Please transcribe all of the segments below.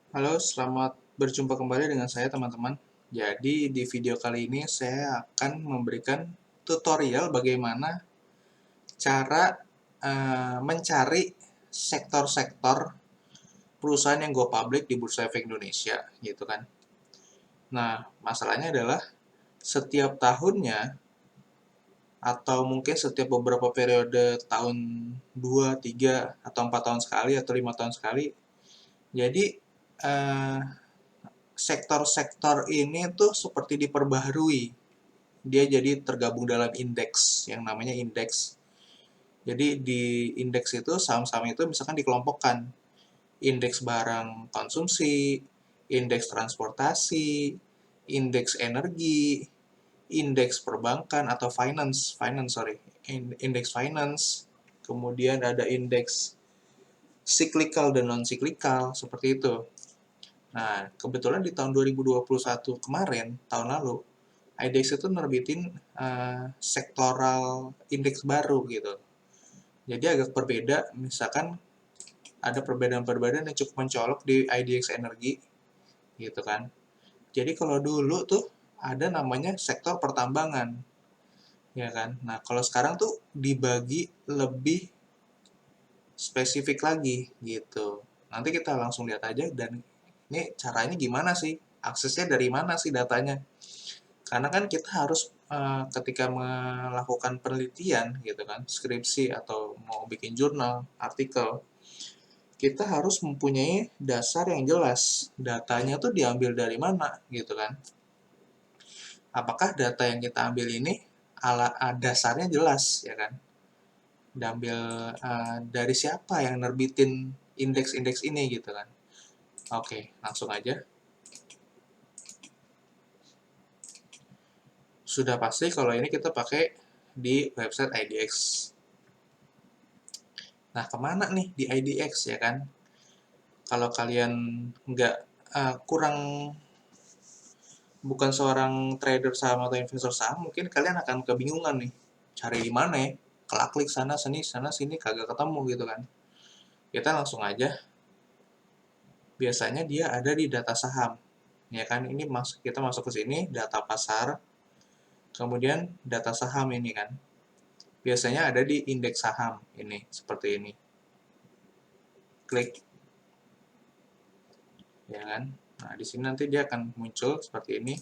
Halo, selamat berjumpa kembali dengan saya teman-teman. Jadi di video kali ini saya akan memberikan tutorial bagaimana cara mencari sektor-sektor perusahaan yang go public di Bursa Efek Indonesia, gitu kan. Nah, masalahnya adalah setiap tahunnya atau mungkin setiap beberapa periode tahun 2, 3, atau 4 tahun sekali atau 5 tahun sekali. Jadi eh, sektor-sektor ini tuh seperti diperbaharui. Dia jadi tergabung dalam indeks yang namanya indeks. Jadi di indeks itu saham-saham itu misalkan dikelompokkan. Indeks barang konsumsi, indeks transportasi, indeks energi, indeks perbankan atau indeks finance. Kemudian ada indeks cyclical dan non cyclical seperti itu. Nah, kebetulan di tahun 2021 kemarin, tahun lalu, IDX itu nerbitin sektoral indeks baru gitu. Jadi agak berbeda, misalkan ada perbedaan-perbedaan yang cukup mencolok di IDX energi gitu kan. Jadi kalau dulu tuh ada namanya sektor pertambangan, ya kan. Nah, kalau sekarang tuh dibagi lebih spesifik lagi gitu. Nanti kita langsung lihat aja dan ini caranya gimana sih? Aksesnya dari mana sih datanya? Karena kan kita harus ketika melakukan penelitian gitu kan, skripsi atau mau bikin jurnal, artikel, kita harus mempunyai dasar yang jelas. Datanya tuh diambil dari mana gitu kan. Apakah data yang kita ambil ini dasarnya jelas ya kan? Diambil dari siapa yang nerbitin indeks-indeks ini gitu kan. Oke, langsung aja. Sudah pasti kalau ini kita pakai di website IDX. Nah, kemana nih di IDX ya kan? Kalau kalian nggak kurang bukan seorang trader saham atau investor saham, mungkin kalian akan kebingungan nih. Cari di mana ya? Kelak-klik sana sini kagak ketemu gitu kan. Kita langsung aja. Biasanya dia ada di data saham. Ya kan, ini kita masuk ke sini data pasar, kemudian data saham ini kan. Biasanya ada di indeks saham ini seperti ini. Klik ya kan. Nah, di sini nanti dia akan muncul seperti ini.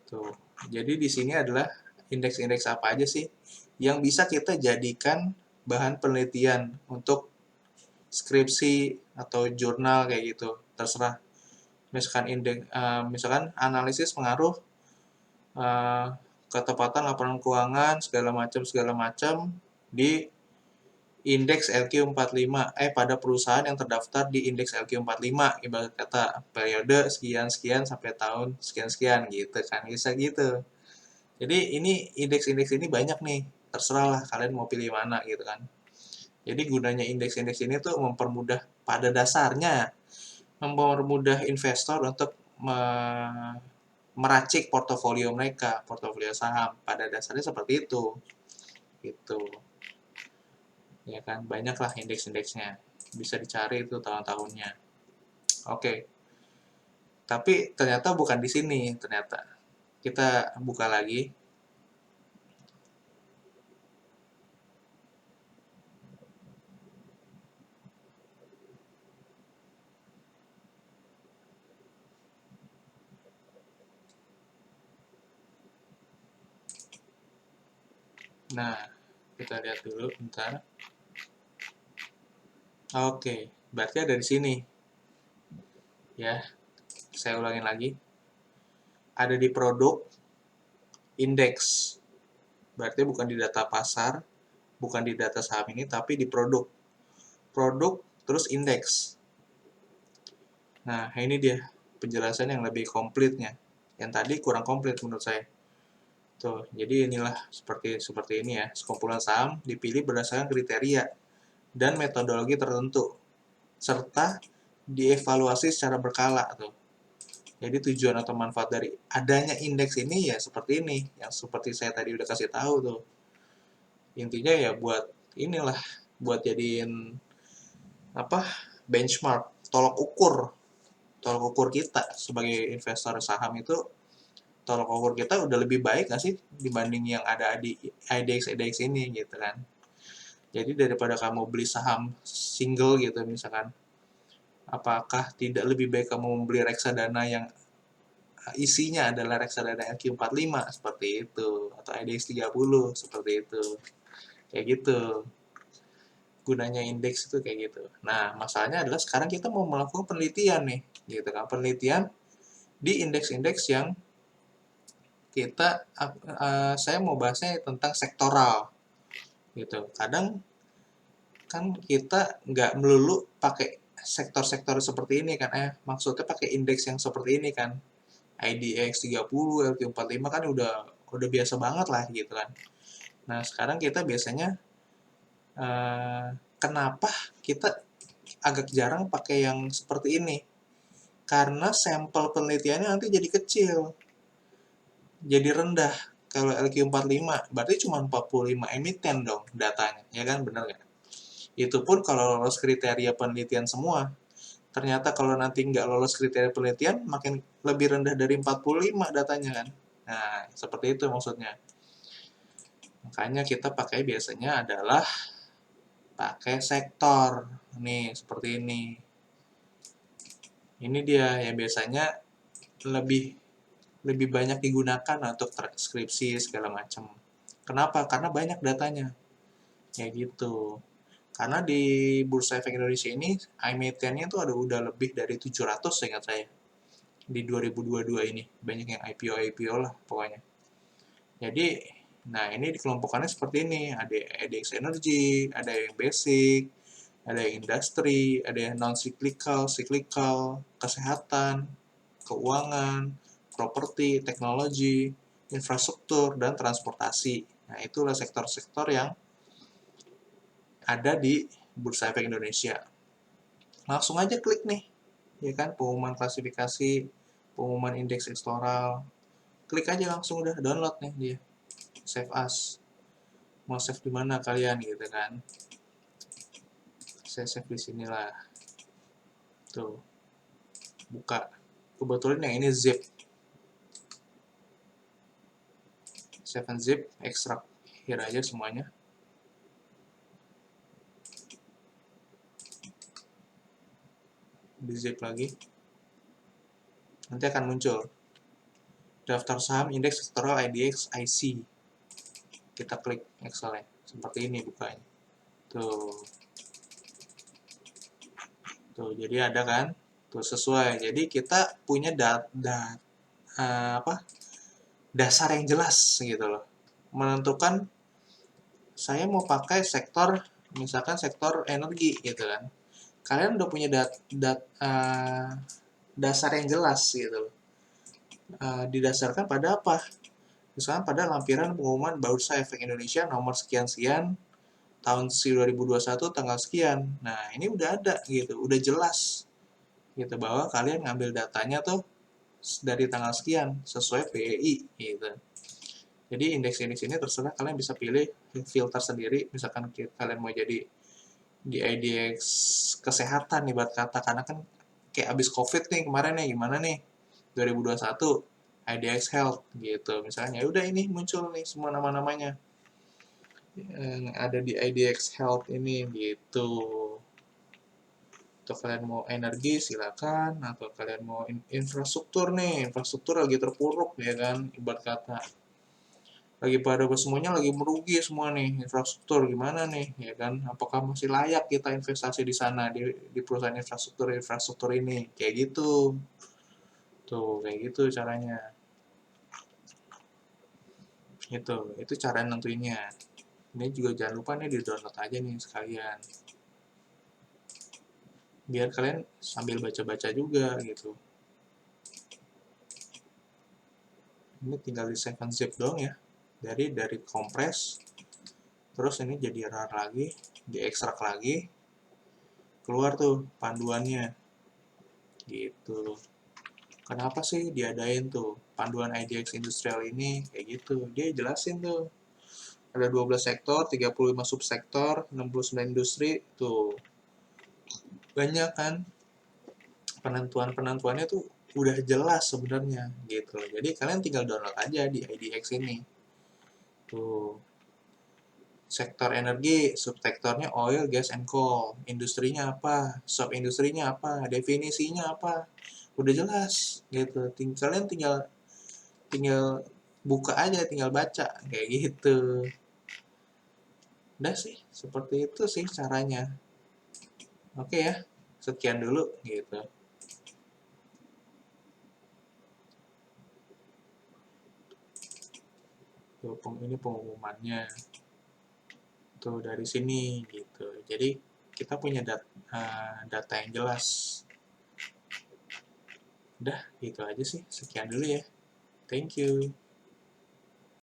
Tuh. Jadi di sini adalah indeks-indeks apa aja sih yang bisa kita jadikan bahan penelitian untuk skripsi atau jurnal kayak gitu. Terserah. Misalkan analisis pengaruh uh, ketepatan laporan keuangan segala macam di indeks LQ45 pada perusahaan yang terdaftar di indeks LQ45 ibarat kata periode sekian-sekian sampai tahun sekian-sekian gitu kan bisa gitu. Jadi ini indeks-indeks ini banyak nih, terserah lah kalian mau pilih mana gitu kan. Jadi gunanya indeks-indeks ini tuh mempermudah pada dasarnya mempermudah investor untuk meracik portofolio mereka, portofolio saham. Pada dasarnya seperti itu. Gitu. Ya kan, banyaklah indeks-indeksnya. Bisa dicari itu tahun-tahunnya. Oke. Tapi ternyata bukan di sini ternyata. Kita buka lagi. Nah, kita lihat dulu bentar. Oke, berarti ada di sini. Ya, saya ulangin lagi. Ada di produk indeks. Berarti bukan di data pasar, bukan di data saham ini, tapi di produk. Produk terus indeks. Nah, ini dia penjelasan yang lebih komplitnya. Yang tadi kurang komplit menurut saya. Tuh, jadi inilah seperti seperti ini ya. Sekumpulan saham dipilih berdasarkan kriteria dan metodologi tertentu serta dievaluasi secara berkala tuh. Jadi tujuan atau manfaat dari adanya indeks ini ya seperti ini, yang seperti saya tadi udah kasih tahu tuh. Intinya ya buat inilah, buat jadiin apa benchmark tolok ukur kita sebagai investor saham itu, tolok ukur kita udah lebih baik nggak sih dibanding yang ada di IDX ini gitu kan. Jadi daripada kamu beli saham single gitu misalkan, apakah tidak lebih baik kamu membeli reksadana yang isinya adalah reksadana LQ45 seperti itu, atau IDX 30 seperti itu. Kayak gitu. Gunanya indeks itu kayak gitu. Nah, masalahnya adalah sekarang kita mau melakukan penelitian nih, gitu kan. Penelitian di indeks-indeks yang kita saya mau bahasnya tentang sektoral gitu. Kadang kan kita nggak melulu pakai sektor-sektor seperti ini kan, maksudnya pakai indeks yang seperti ini kan. IDX 30, LQ45 kan udah biasa banget lah gitu kan. Nah, sekarang kita biasanya kenapa kita agak jarang pakai yang seperti ini? Karena sampel penelitiannya nanti jadi kecil, jadi rendah. Kalau LQ45 berarti cuma 45 emiten dong datanya, ya kan, bener nggak? Itu pun kalau lolos kriteria penelitian semua. Ternyata kalau nanti nggak lolos kriteria penelitian, makin lebih rendah dari 45 datanya kan. Nah, seperti itu maksudnya. Makanya kita pakai biasanya adalah pakai sektor. Nih, seperti ini. Ini dia yang biasanya lebih lebih banyak digunakan untuk transkripsi segala macam. Kenapa? Karena banyak datanya. Kayak gitu. Karena di Bursa Efek Indonesia ini, emitennya tuh udah lebih dari 700 seingat saya. Di 2022 ini. Banyak yang IPO lah pokoknya. Jadi, nah ini dikelompokkannya seperti ini. Ada IDX Energy, ada yang basic, ada yang industri, ada yang non-cyclical, cyclical, kesehatan, keuangan, properti, teknologi, infrastruktur, dan transportasi. Nah, itulah sektor-sektor yang ada di Bursa Efek Indonesia. Langsung aja klik nih, ya kan, pengumuman klasifikasi, pengumuman indeks sektoral. Klik aja langsung udah download nih dia. Save as. Mau save di mana kalian gitu kan. Saya save di sinilah. Tuh. Buka. Kebetulan yang ini zip. Save and zip, ekstrak here aja semuanya. Di zip lagi. Nanti akan muncul daftar saham indeks sektoral IDX IC. Kita klik Excel-nya. Seperti ini bukanya. Tuh. Tuh, jadi ada kan? Tuh sesuai. Jadi kita punya dasar yang jelas gitu loh. Menentukan saya mau pakai sektor, misalkan sektor energi gitu kan. Kalian udah punya dasar yang jelas gitu loh. Didasarkan pada apa? Misalkan pada lampiran pengumuman Bursa Efek Indonesia nomor sekian-sekian tahun 2021 tanggal sekian. Nah, ini udah ada gitu, udah jelas gitu bahwa kalian ngambil datanya tuh dari tanggal sekian sesuai PEI gitu. Jadi indeks-indeks ini terserah kalian bisa pilih filter sendiri. Misalkan kalian mau jadi di IDX kesehatan nih buat kata, karena kan kayak abis COVID nih kemarin nih, gimana nih 2021 IDX Health gitu misalnya. Ya udah, ini muncul nih semua nama-namanya yang ada di IDX Health ini gitu. Atau kalian mau energi silakan, atau kalian mau infrastruktur nih, infrastruktur lagi terpuruk ya kan, ibarat kata lagi pada semuanya lagi merugi semua nih, infrastruktur gimana nih ya kan, apakah masih layak kita investasi di sana, di perusahaan infrastruktur ini, kayak gitu. Tuh, kayak gitu caranya. Itu cara nentuinnya. Ini juga jangan lupa nih di download aja nih sekalian. Biar kalian sambil baca-baca juga gitu. Ini tinggal di save and zip doang ya. Dari kompres. Terus ini jadi RAR lagi, diekstrak lagi. Keluar tuh panduannya. Gitu. Kenapa sih diadain tuh panduan IDX Industrial ini kayak gitu? Dia jelasin tuh. Ada 12 sektor, 35 subsektor, 69 industri, tuh. Banyak kan? penentuan-penentuannya tuh udah jelas sebenarnya gitu. Jadi kalian tinggal download aja di IDX ini. Tuh. Sektor energi, subsektornya oil, gas, and coal. Industrinya apa? Sub-industrinya apa? Definisinya apa? Udah jelas gitu. Kalian tinggal tinggal buka aja, tinggal baca kayak gitu. Udah sih, seperti itu sih caranya. Oke ya, sekian dulu gitu. Tuh, ini pengumumannya. Tuh dari sini gitu. Jadi kita punya data yang jelas. Udah, gitu aja sih. Sekian dulu ya. Thank you.